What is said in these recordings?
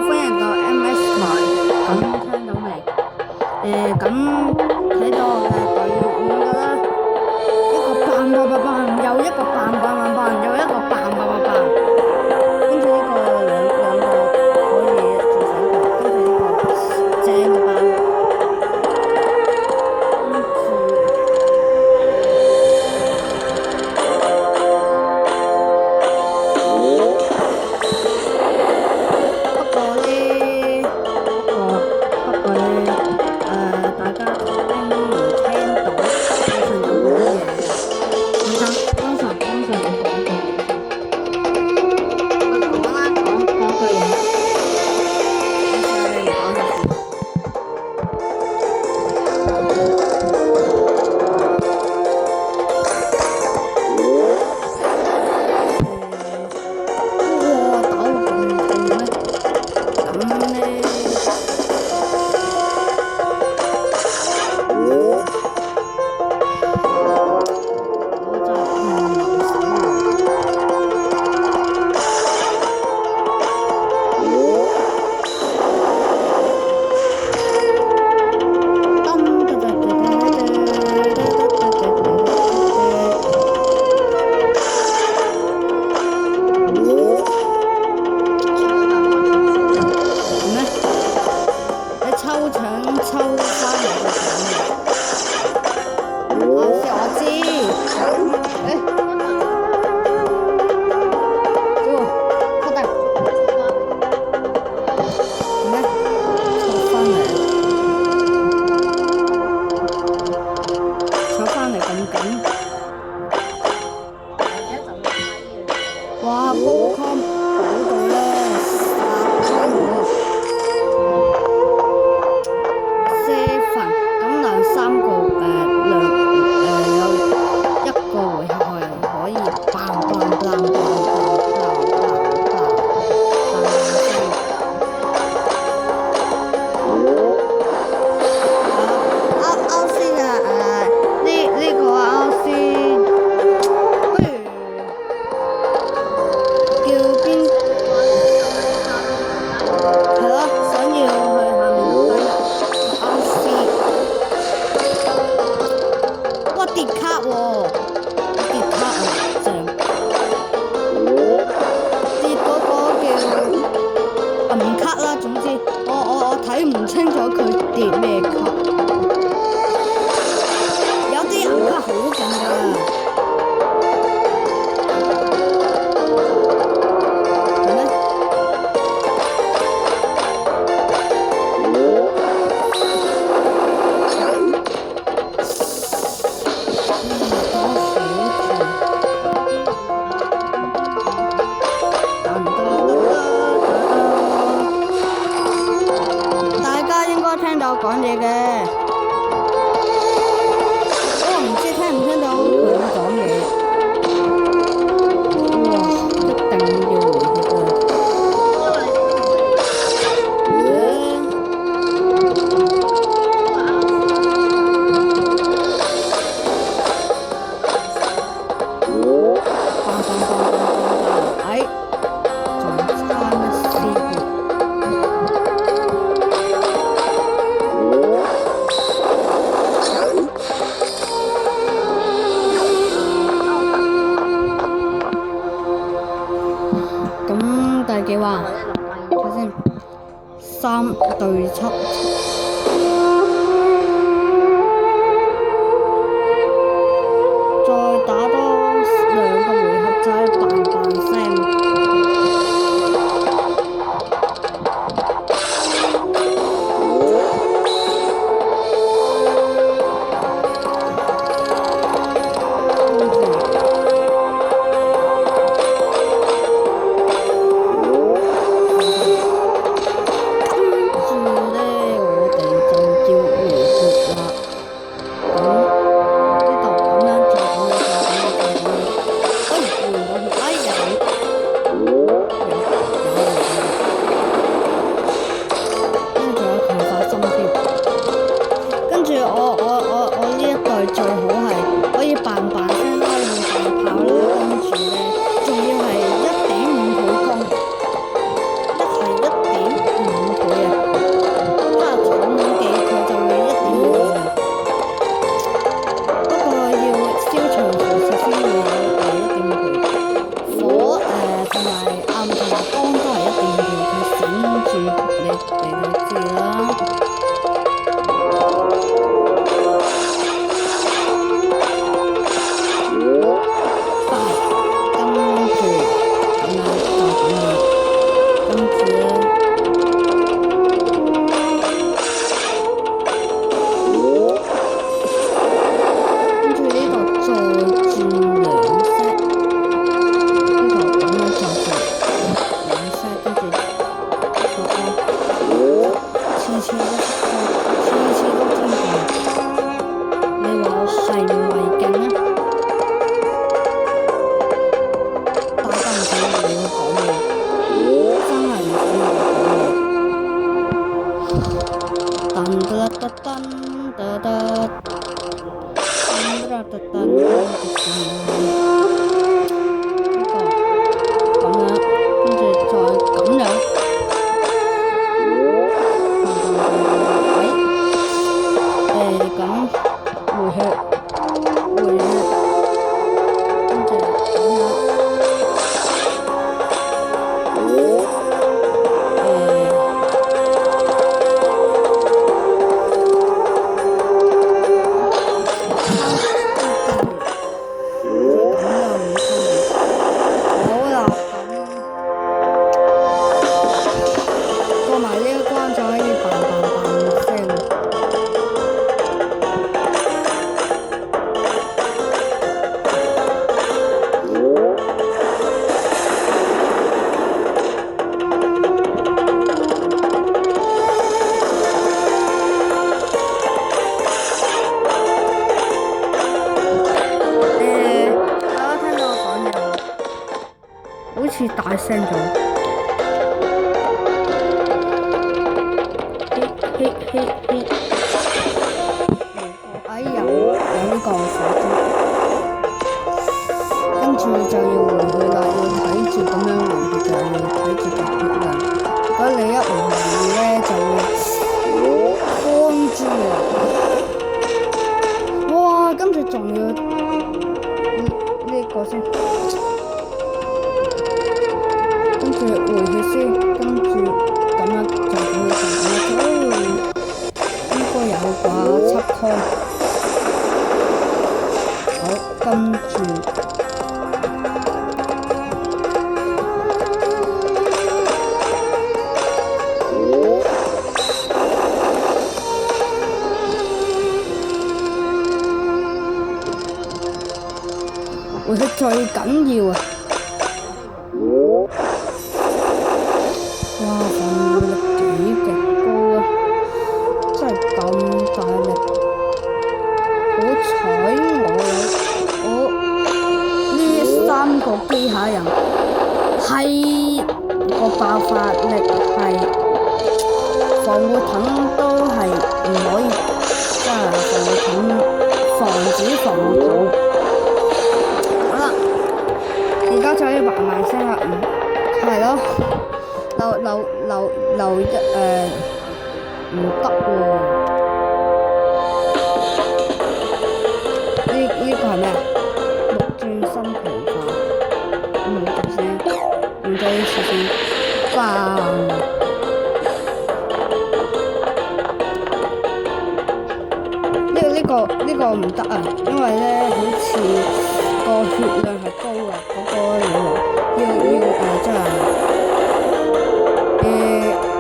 歡迎到 MS 台，咁聽到未？咁睇到我嘅隊伍㗎啦，一個棒棒棒棒，又一個棒棒棒棒，又一個棒棒棒棒，跟住呢個兩個可以做手球，跟住呢個正嘅棒，跟住。不過咧，大家聽唔聽到我想講嘢？剛才你講過，我講啦，講句嘢。你講下先。哇，打到咁痛咩？咁咧。抽獎抽翻嚟嘅獎勵，我知，快點，咩？抽翻嚟咁緊，哇！高康好到咧，殺我！咁兩三個有一個回合係可以棒棒棒棒棒歐先啊！呢個歐先，不如叫邊係咯？想要去下面嗰堆歐先。哇！跌卡喎，跌卡啊，正！跌嗰個叫銀卡啦，總之我睇唔清楚佢跌咩卡。有啲銀卡好勁㗎。聽到我講嘢嘅，我唔知聽唔聽到佢講嘢。哇！一定要回去第幾話？睇先，3對7，再打多2個回合就係棒棒聲。跟住咧，我哋就你哋都知啦。大聲咗，嘿嘿嘿嘿，哎呀，有呢個火燭，跟住就要回去啦，要睇住咁樣回去，就要睇住個血量。如果你一唔回去咧，就會乾住啊！哇，跟住仲要呢個先。回去先，跟住咁樣就咁樣，應該有啩7顆。好，跟住回去最緊要啊！哇，防御力幾極高啊！真係咁大力，好彩我呢3個機械人係個爆發力係防護盾都係唔可以，即係防護盾防止防護盾。好啦，而家就可以慢慢升啦，係咯。留一唔得喎，呢個係咩啊？綠鑽心強化，冇讀先，唔再一次先，棒！呢個唔得啊，因為咧好似個血量係高啊，嗰個女王要真係。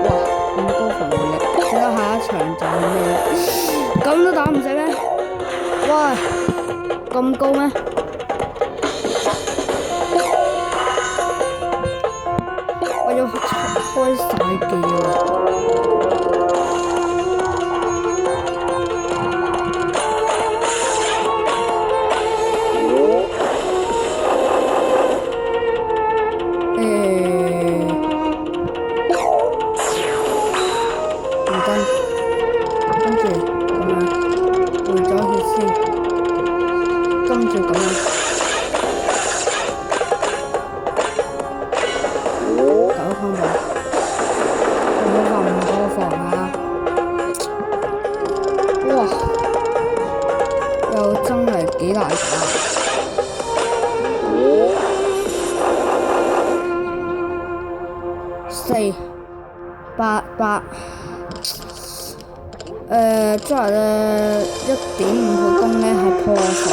哇！咁高防禦力，睇下下一場就係咩？咁都打唔死咩？喂，咁高咩？我要開晒機啊！幾難打4 8，即係咧1.5倍弓咧係破防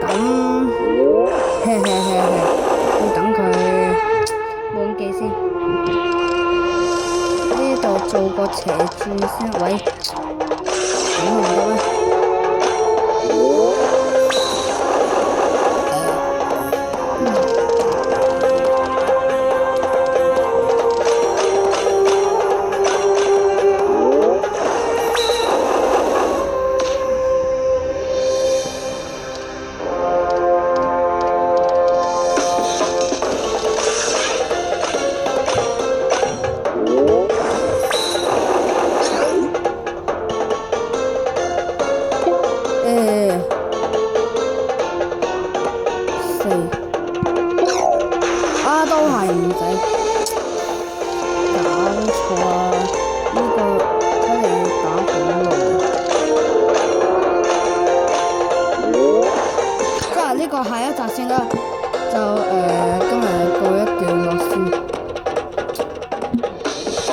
嘅，咁要等佢忘記先。呢度做個斜轉先，喂，點唔得咩？都係唔使搞錯啊！呢個睇嚟要打好耐。即係呢個下一集先啦，就今日告一段落先。